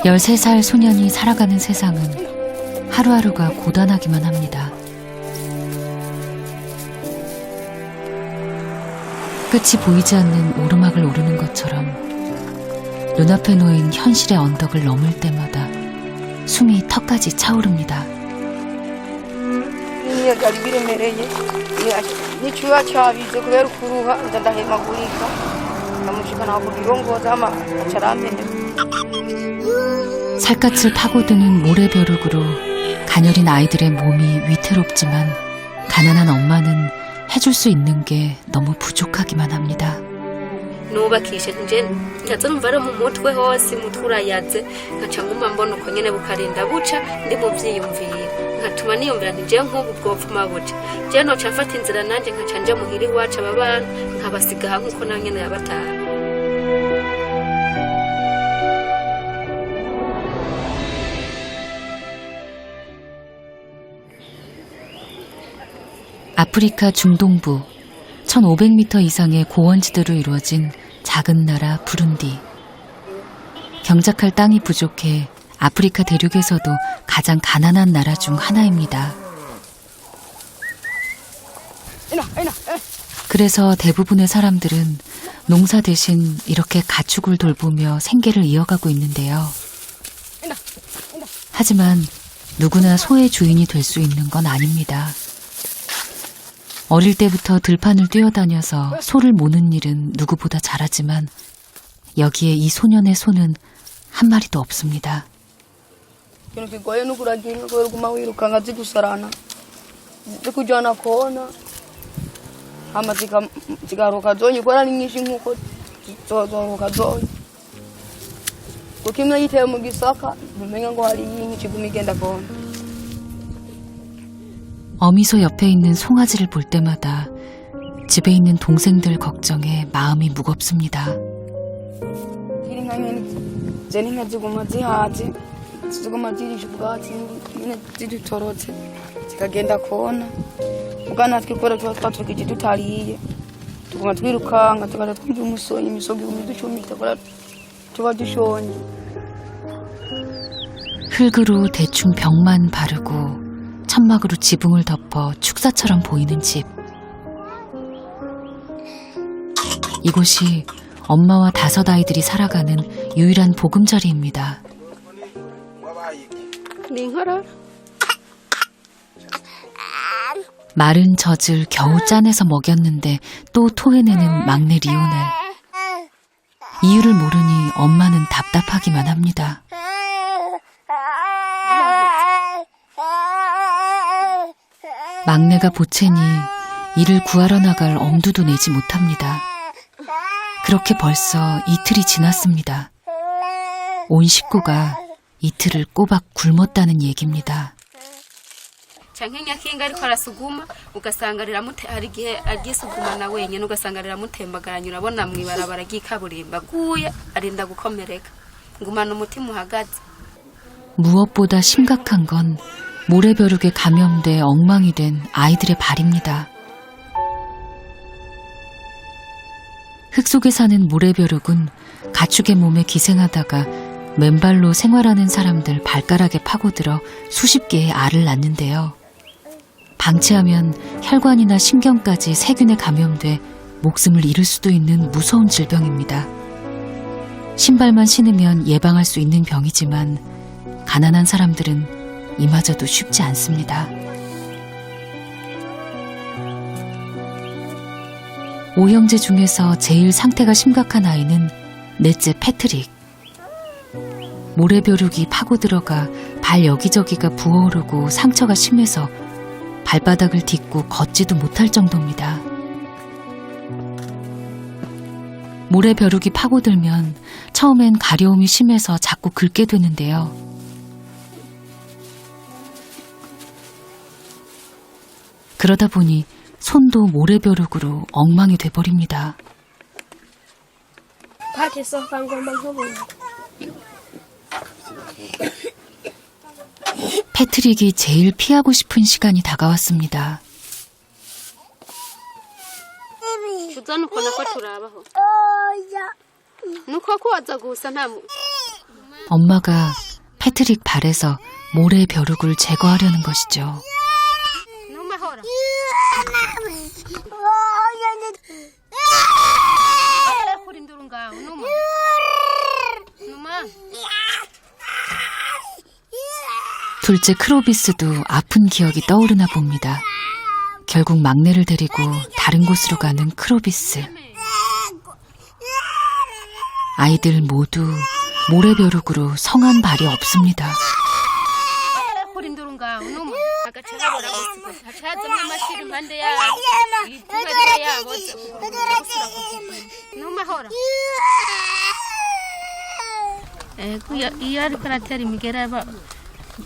13살 소년이 살아가는 세상은 하루하루가 고단하기만 합니다. 끝이 보이지 않는 오르막을 오르는 것처럼 눈앞에 놓인 현실의 언덕을 넘을 때마다 숨이 턱까지 차오릅니다. 살갗을 파고드는 모래벼룩으로 가녀린 아이들의 몸이 위태롭지만 가난한 엄마는 해줄 수 있는 게 너무 부족하기만 합니다. nubakisha nje nkatsumvara mu mutwe hose mutura yatse nkacanguma mbona uko nyene bukarinda buca ndi mu vyiyumviro nkatuma niyumvira nti je nk'ubu bwopfuma buca je noca mfata inzira nanje nkaca nja muhira iwacu aba bana nkabasiga hamwe uko nawe nyene yabataha. 아프리카 중동부 1500m 이상의 고원지대로 이루어진 작은 나라 부룬디. 경작할 땅이 부족해 아프리카 대륙에서도 가장 가난한 나라 중 하나입니다. 그래서 대부분의 사람들은 농사 대신 이렇게 가축을 돌보며 생계를 이어가고 있는데요. 하지만 누구나 소의 주인이 될 수 있는 건 아닙니다. 어릴 때부터 들판을 뛰어다녀서 소를 모는 일은 누구보다 잘하지만 여기에 이 소년의 소는 한 마리도 없습니다. 어미소 옆에 있는 송아지를 볼 때마다 집에 있는 동생들 걱정에 마음이 무겁습니다. 흙으로 대충 벽만 바르고 천막으로 지붕을 덮어 축사처럼 보이는 집. 이곳이 엄마와 5 아이들이 살아가는 유일한 보금자리입니다. 마른 젖을 겨우 짜내서 먹였는데 또 토해내는 막내 리오넬. 이유를 모르니 엄마는 답답하기만 합니다. 막내가 보채니 이를 구하러 나갈 엄두도 내지 못합니다. 그렇게 벌써 이틀이 지났습니다. 온 식구가 이틀을 꼬박 굶었다는 얘기입니다. Canke nyakinga ariko arasuguma ugasanga hari igihe agisugumana wenyine ugasanga riramutembagaranya urabona mwibarabara ry'ikaburimba guye arinda gukomereka ngumana umutima uhagaze. 무엇보다 심각한 건 모래벼룩에 감염돼 엉망이 된 아이들의 발입니다. 흙 속에 사는 모래벼룩은 가축의 몸에 기생하다가 맨발로 생활하는 사람들 발가락에 파고들어 수십 개의 알을 낳는데요. 방치하면 혈관이나 신경까지 세균에 감염돼 목숨을 잃을 수도 있는 무서운 질병입니다. 신발만 신으면 예방할 수 있는 병이지만 가난한 사람들은 이마저도 쉽지 않습니다. 오형제 중에서 제일 상태가 심각한 아이는 넷째 패트릭. 모래벼룩이 파고들어가 발 여기저기가 부어오르고 상처가 심해서 발바닥을 딛고 걷지도 못할 정도입니다. 모래벼룩이 파고들면 처음엔 가려움이 심해서 자꾸 긁게 되는데요. 그러다 보니 손도 모래벼룩으로 엉망이 돼버립니다. 패트릭이 제일 피하고 싶은 시간이 다가왔습니다. 엄마가 패트릭 발에서 모래 벼룩을 제거하려는 것이죠. 둘째 크로비스도 아픈 기억이 떠오르나 봅니다. 결국 막내를 데리고 다른 곳으로 가는 크로비스. 아이들 모두 모래벼룩으로 성한 발이 없습니다.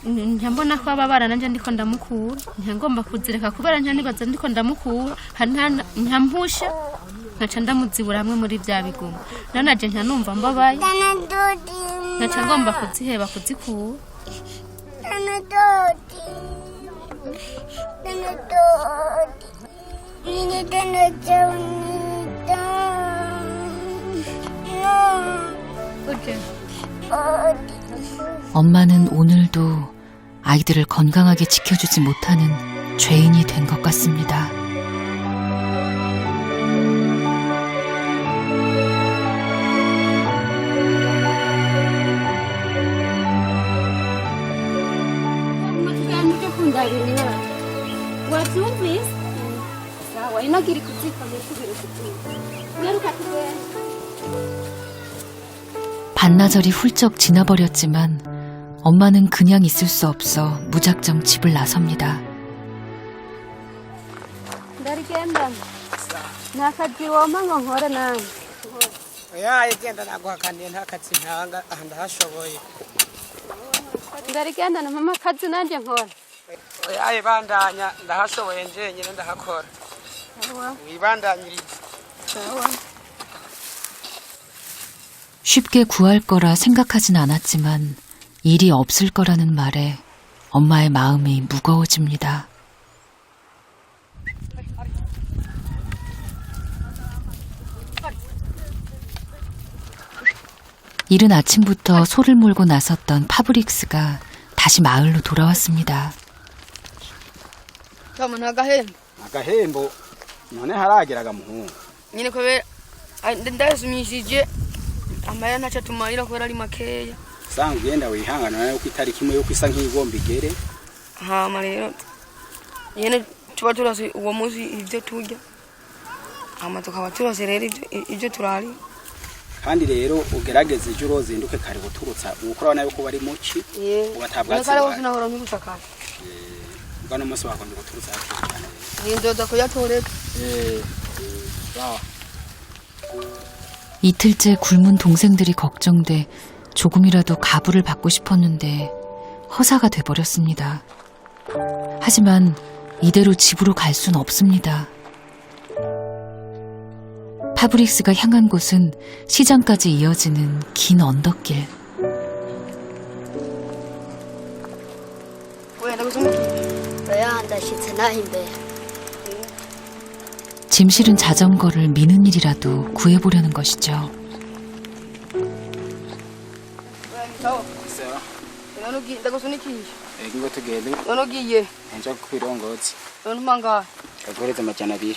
nyambona ko ababara nanje ndiko ndamukura nyangomba kuzireka kubera nyandibaza ndiko ndamukura nyampusha nkaca ndamuzibura hamwe muri bya biguma nanaje ntanumva mbabaye nkaca ngomba kuziheba kuzikura 엄마는 오늘도 아이들을 건강하게 지켜주지 못하는 죄인이 된 것 같습니다. 반나절이 훌쩍 지나버렸지만 엄마는 그냥 있을 수 없어 무작정 집을 나섭니다. 쉽게 구할 거라 생각하진 않았지만 일이 없을 거라는 말에 엄마의 마음이 무거워집니다. 이른 아침부터 소를 몰고 나섰던 파브릭스가 다시 마을로 돌아왔습니다. agahembo none harageraga muhungu nyine kubera ndasumishije amaya ntaca tumarira kubera ari makeya sanga ugenda wihangana nayo ku itariki imwe yo kwisa nk'igomba igere hama rero nyine tuba turose uwo munsi ibyo turya hama tukaba turose rero ibyo turari kandi rero ugerageze ejo urozinduke kare guturutsa ukora nayo ko bari muci ugatabwa kare bose nahora nk'ubusakara ngano munsi wakombe guturutsa cyane nindoda kuyatoreka 와. 이틀째 굶은 동생들이 걱정돼 조금이라도 가부를 받고 싶었는데 허사가 돼버렸습니다. 하지만 이대로 집으로 갈 순 없습니다. 파브릭스가 향한 곳은 시장까지 이어지는 긴 언덕길. 짐 실은 자전거를 미는 일이라도 구해보려는 것이죠. 이거 되게 너너기예 먼저 그런 거지. 너는만가 그래서 맞잖아비.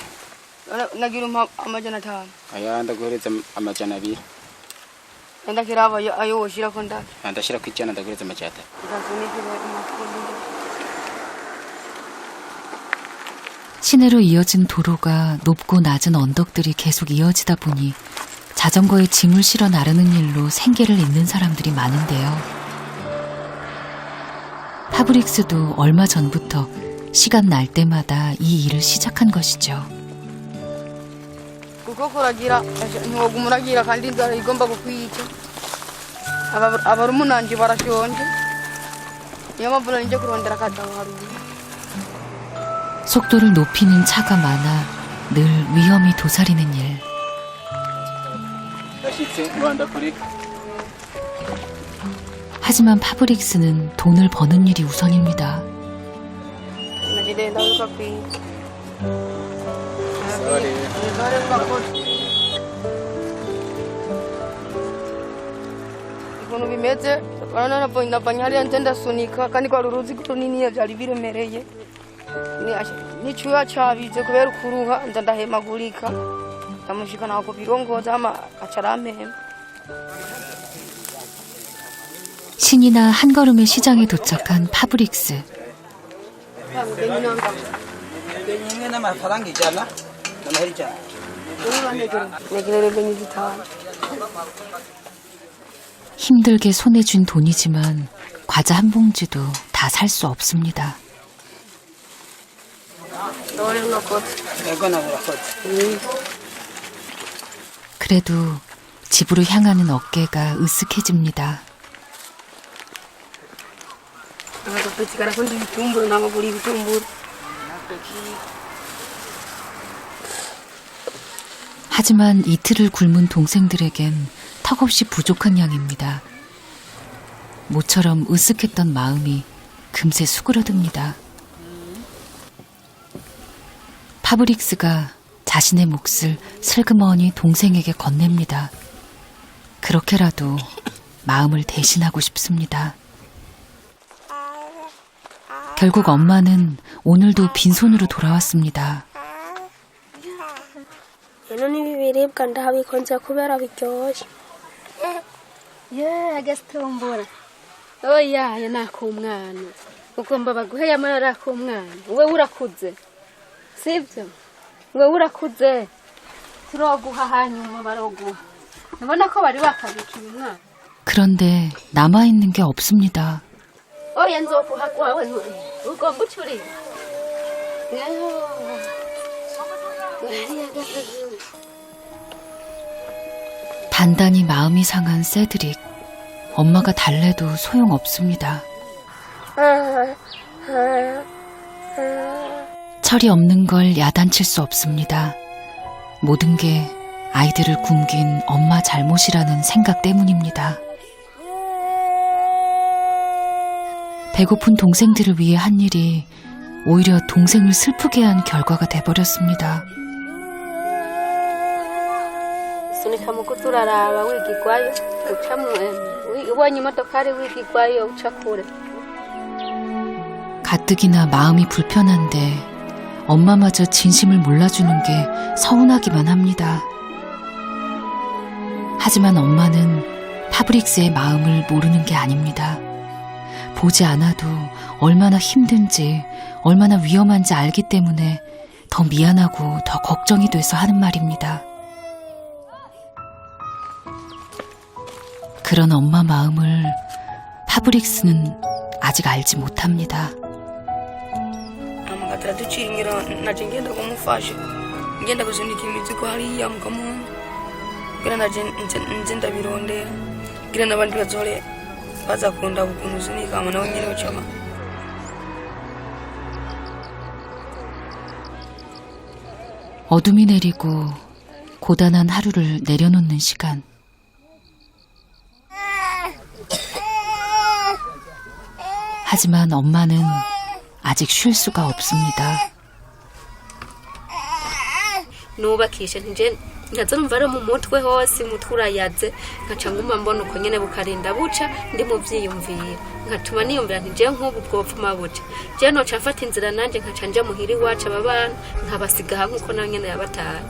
나기로 아마잖아 다 아야 나 그래서 맞잖아비. 나 기라바 아요 싫어 건다 안다 싫어 있잖아 나 그래서 맞았다. 시내로 이어진 도로가 높고 낮은 언덕들이 계속 이어지다 보니 자전거에 짐을 실어 나르는 일로 생계를 잇는 사람들이 많은데요. 파브릭스도 얼마 전부터 시간 날 때마다 이 일을 시작한 것이죠. kukokoragira ntogumuragira kandi inzara igomba kukwica abarumunanje barashonje niyo mpamvu nari nje kurondera akadaho haruguru. 속도를 높이는 차가 많아 늘 위험이 도사리는 일. 하지만 파브릭스는 돈을 버는 일이 우선입니다. ukuntu bimeze nabonye hariya nje ndasunika kandi kwa ruruzi runini byari biremereye n'icyuya cyabize kubera ukuruha nza ndahemagurika ndamushika nako birongoza ama acaramema. 신이나 한 걸음에 시장에 도착한 파브릭스. 힘들게 손에 쥔 돈이지만 과자 한 봉지도 다 살 수 없습니다. 그래도 집으로 향하는 어깨가 으쓱해집니다. 하지만 이틀을 굶은 동생들에겐 턱없이 부족한 양입니다. 모처럼 으쓱했던 마음이 금세 수그러듭니다. 파브릭스가 자신의 몫을 슬그머니 동생에게 건넵니다. 그렇게라도 마음을 대신하고 싶습니다. 결국 엄마는 오늘도 빈손으로 돌아왔습니다. None ibiribwa ndabikonze kubera biryoshye. agasitombola oya nako umwana ugomba baguhe amarara ko umwana we urakuze sibyo we urakuze turoguha hanyuma baroguha nabona ko bari bakabikiye umwana. 그런데 남아있는 게 없습니다. oya nzokuhakwa we ugomba ucuri 단단히 마음이 상한 세드릭. 엄마가 달래도 소용없습니다. 철이 없는 걸 야단칠 수 없습니다. 모든 게 아이들을 굶긴 엄마 잘못이라는 생각 때문입니다. 배고픈 동생들을 위해 한 일이 오히려 동생을 슬프게 한 결과가 돼버렸습니다. sunika mukuturaraba wigigwayo uca ubonye imodokari wigigwayo uca kure. 가뜩이나 마음이 불편한데 엄마마저 진심을 몰라주는 게 서운하기만 합니다. 하지만 엄마는 파브릭스의 마음을 모르는 게 아닙니다. 보지 않아도 얼마나 힘든지 얼마나 위험한지 알기 때문에 더 미안하고 더 걱정이 돼서 하는 말입니다. 그런 엄마 마음을 파브릭스는 아직 알지 못합니다. Amakatara ducingira naje ngenda kumufasha ngenda kusunika imizigo hariya mukamuntu kugira naje nje ndabirondera kugira n'abandi bazore bazakunda ukuntu usunika ama nawe nyine bacama. 어둠이 내리고 고단한 하루를 내려놓는 시간. 하지만 엄마는 아직 쉴 수가 없습니다. nubakisha nje nkaza mvara mu mutwe hose mutura yaze nkaca nguma mbona uko nyene bukarinda buca ndi mu vyiyumviro nkatuma niyumvira nti je nk'ubu bwopfuma buca je noca mfata inzira nanje nkaca nja muhira iwacu aba bana nkabasiga hamwe uko nawe nyene yabataye.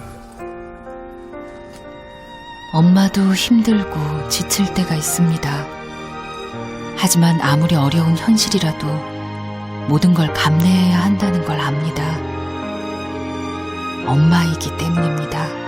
엄마도 힘들고 지칠 때가 있습니다. 하지만 아무리 어려운 현실이라도 모든 걸 감내해야 한다는 걸 압니다. 엄마이기 때문입니다.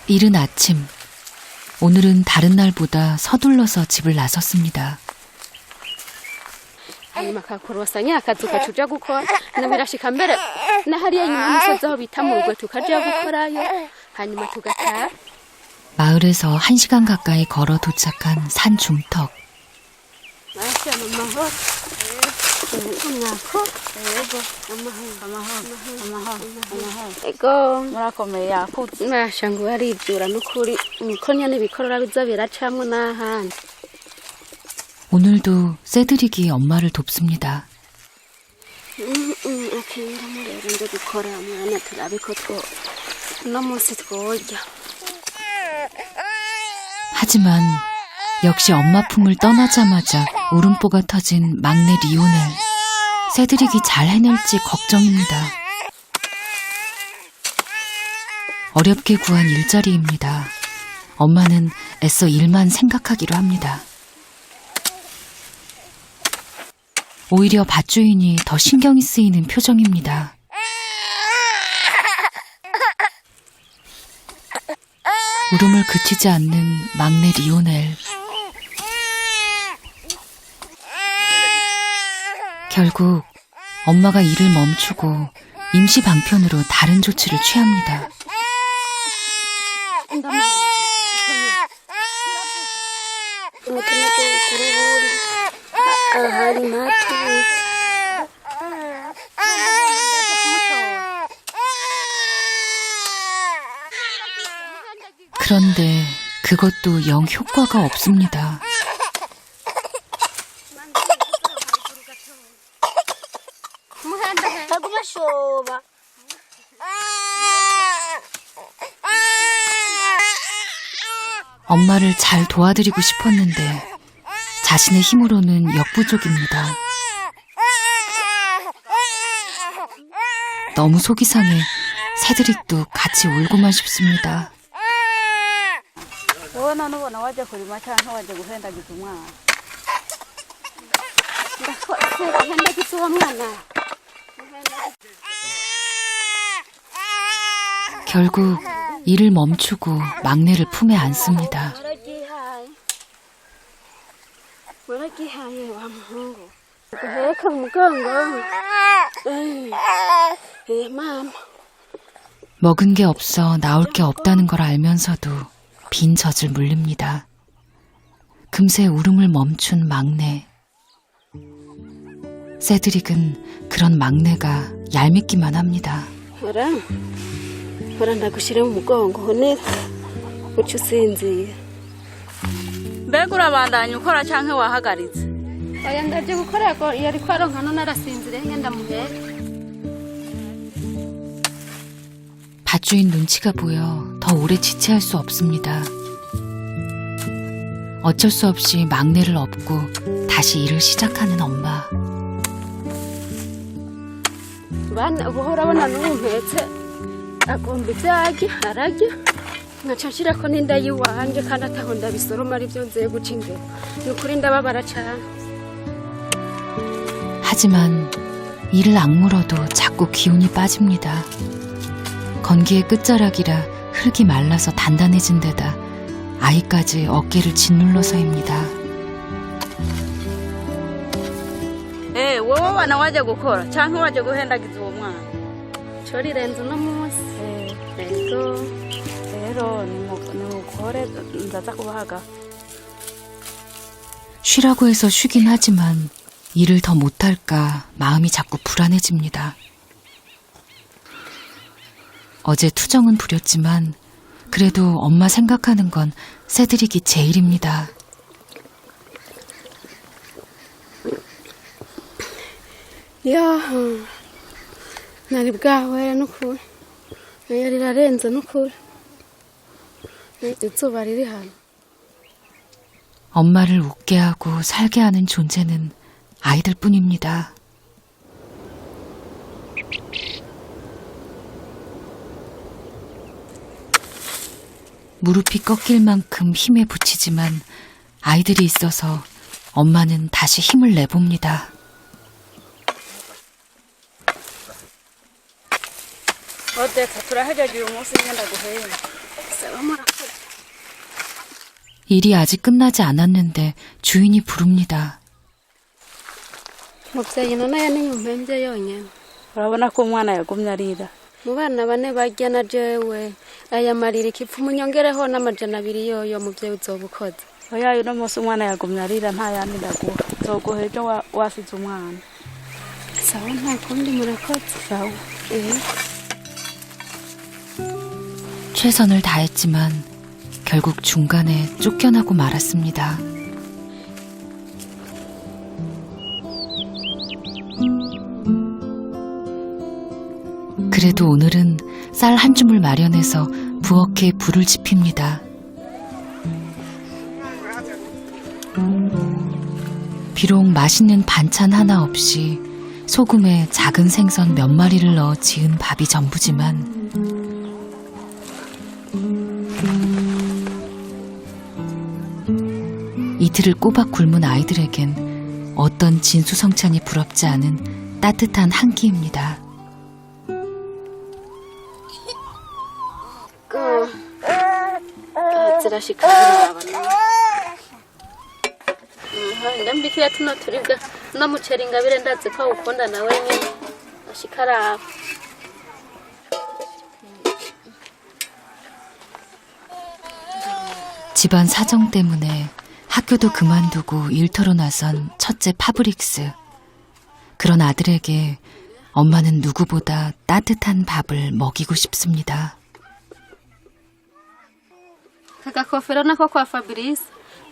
이른 아침, 오늘은 다른 날보다 서둘러서 집을 나섰습니다. hanyuma akakorosanya akazuka tuja gukora birashika mbere na hariya nyuma y'umusozi aho bita mu rugo tukaja gukorayo hanyuma tugataha. 마을에서 1시간 가까이 걸어 도착한 산 중턱. ego murakomeye mashangu aribyura n'ukuri niko nyene bikorora biza biracamwe n'ahandi. 오늘도 새드릭이 엄마를 돕습니다. akira murero nje gukora mwana turabe ko uno munsi twoja. 하지만 역시 엄마 품을 떠나자마자 울음보가 터진 막내 리오넬. 새드릭이 잘 해낼지 걱정입니다. 어렵게 구한 일자리입니다. 엄마는 애써 일만 생각하기로 합니다. 오히려 밭주인이 더 신경이 쓰이는 표정입니다. 울음을 그치지 않는 막내 리오넬. 결국 엄마가 일을 멈추고 임시 방편으로 다른 조치를 취합니다. 그런데 그것도 영 효과가 없습니다. 엄마를 잘 도와드리고 싶었는데 자신의 힘으로는 역부족입니다. 너무 속이 상해 새드릭도 같이 울고만 싶습니다. 결국 일을 멈추고 막내를 품에 안습니다. 먹은 게 없어 나올 게 없다는 걸 알면서도 빈 젖을 물립니다. 금세 울음을 멈춘 막내. 새드릭은 그런 막내가 얄밉기만 합니다. ndagushira mu mugongo honera uca usinziye. mbega urabandanya ukora canke wahagaritse? oya ndaje gukora ko yariko aronka none arasinzire ngenda muhere. 밭주인 눈치가 보여 더 오래 지체할 수 없습니다. 어쩔 수 없이 막내를 업고 다시 일을 시작하는 엄마. bana ubu urabona n'umpetse agomba ibyagi arajya nkaca nshirako n'inda yiwanje kandi ataho ndabisoroma arivyo nzeye guca imbere. ni ukuri ndababara cane. 하지만 이를 악물어도 자꾸 기운이 빠집니다. 건기의 끝자락이라 흙이 말라서 단단해진 데다 아이까지 어깨를 짓눌러서입니다. 에 wowe wana waje gukora canke waje guhendagiza uwo mwana? 저리renze uno munsi. ego rero nimukore ndaza kubahaga. 쉬라고 해서 쉬긴 하지만 일을 더 못할까 마음이 자꾸 불안해집니다. 어제 투정은 부렸지만 그래도 엄마 생각하는 건 새드릭이 제일입니다. ya nari bwahwera n'ukuri rirarenze n'ukuri izuba riri hano. 엄마를 웃게 하고 살게 하는 존재는 아이들 뿐입니다. 무릎이 꺾일 만큼 힘에 부치지만 아이들이 있어서 엄마는 다시 힘을 내봅니다. 어때? turahagaje uyu munsi ngenda guhera. 일이 아직 끝나지 않았는데 주인이 부릅니다. muvyeyi none yaniyumpemvye yonyene urabona ko umwana yagumye arira mu bana bane barya na jewe aya marira ikipfu munyongereho n'amajana 2 yoyo muvyeyi uzoba ukoze oya uno munsi umwana yagumye arira nta yandi ndaguha nzoguha ejo wasize umwana sawa nta kundi murakoze sawa 최선을 다했지만 결국 중간에 쫓겨나고 말았습니다. 그래도 오늘은 쌀 한 줌을 마련해서 부엌에 불을 지핍니다. 비록 맛있는 반찬 하나 없이 소금에 작은 생선 몇 마리를 넣어 지은 밥이 전부지만 이틀을 꼬박 굶은 아이들에겐 어떤 진수성찬이 부럽지 않은 따뜻한 한 끼입니다. zirashikabira ndambikira tuno turibwa no muceri ngabire ndazi ko ukunda nawe nyine ashikara 집안 사정 때문에 학교도 그만두고 일터로 나선 첫째 파브릭스. 그런 아들에게 엄마는 누구보다 따뜻한 밥을 먹이고 싶습니다. kakakofero nako kwa Fabrice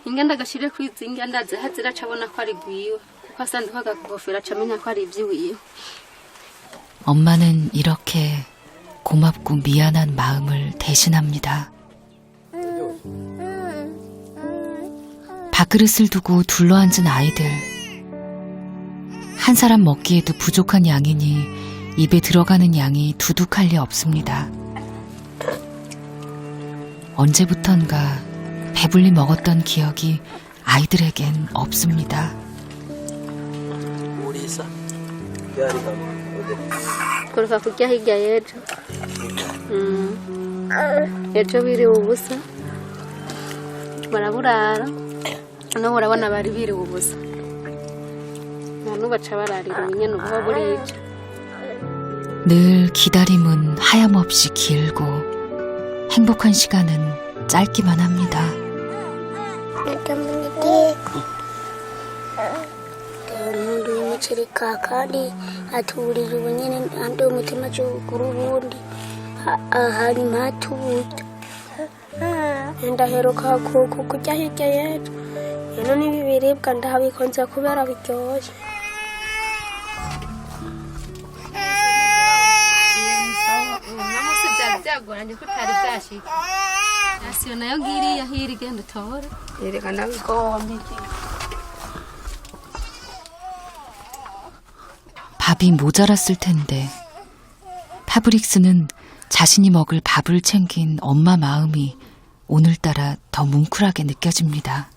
ingenda gashire kwizinga ndazi hazira cabona ko ari gwiwe kuko asanzwe kakakofera camenya ko ari ivyiwiwe. 엄마는 이렇게 고맙고 미안한 마음을 대신합니다. 밥그릇을 두고 둘러앉은 아이들. 한 사람 먹기에도 부족한 양이니 입에 들어가는 양이 두둑할 리 없습니다. 언제부턴가 배불리 먹었던 기억이 아이들에겐 없습니다. 그러니까 그게 higa yetu ejo biriwe ubusa baraburara no urabona bari biriwe ubusa nanu baca bararira nyene ubuho burije. 늘 기다림은 하염없이 길고 행복한 시간은 짧기만 합니다. umuntu w'umuceri kakandi atuburiza ubunyene andi umutima cy'uguru ubundi hanyuma hatubuta ndaheruka kurya hirya yejo rero n'ibi biribwa ndabikunze kubera biryoshye. namusi byari byagoranye ko utari bwashika asiyo nayo ngiriya hiri genda utore yerekana ko wambiki 밥이 모자랐을 텐데 파브릭스는 자신이 먹을 밥을 챙긴 엄마 마음이 오늘따라 더 뭉클하게 느껴집니다.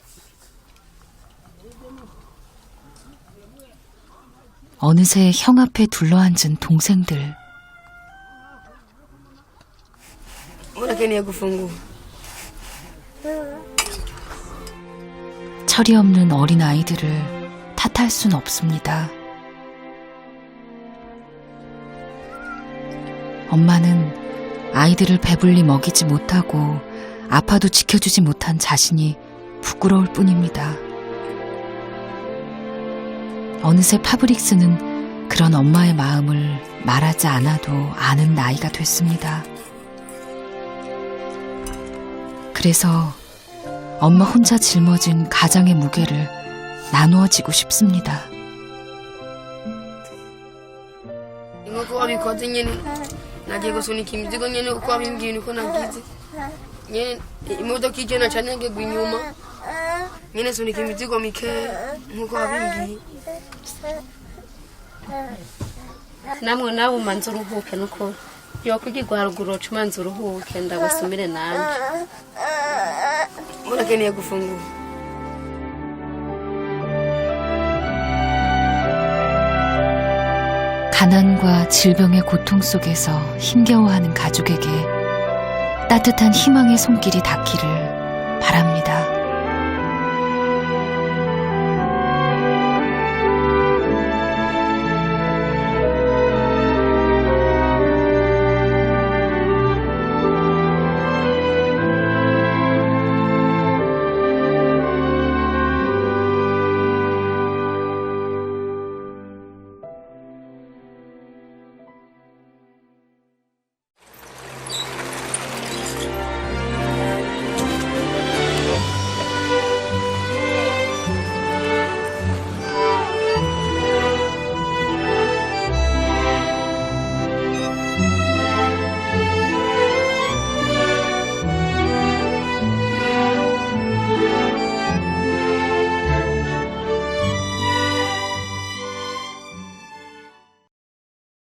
어느새 형 앞에 둘러앉은 동생들. unakeneye gufungura 철이 없는 어린 아이들을 탓할 순 없습니다. 엄마는 아이들을 배불리 먹이지 못하고 아파도 지켜주지 못한 자신이 부끄러울 뿐입니다. 어느새 파브릭스는 그런 엄마의 마음을 말하지 않아도 아는 나이가 됐습니다. 그래서 엄마 혼자 짊어진 가장의 무게를 나누어지고 싶습니다. inkoko wabikoze nyene nagiye gusunika imizigo nyene uko wabimbwiye niko nagize nyene imodoka ije naca ntegegwa inyuma nyene sunika imizigo mikeya nkuko wabimbwiye. namwe nawe umanza uruhuke nuko yokwigirwa haruguru umanza uruhuke ndagusumire nanje unakeneye gufungura 가난과 질병의 고통 속에서 힘겨워하는 가족에게 따뜻한 희망의 손길이 닿기를 바랍니다.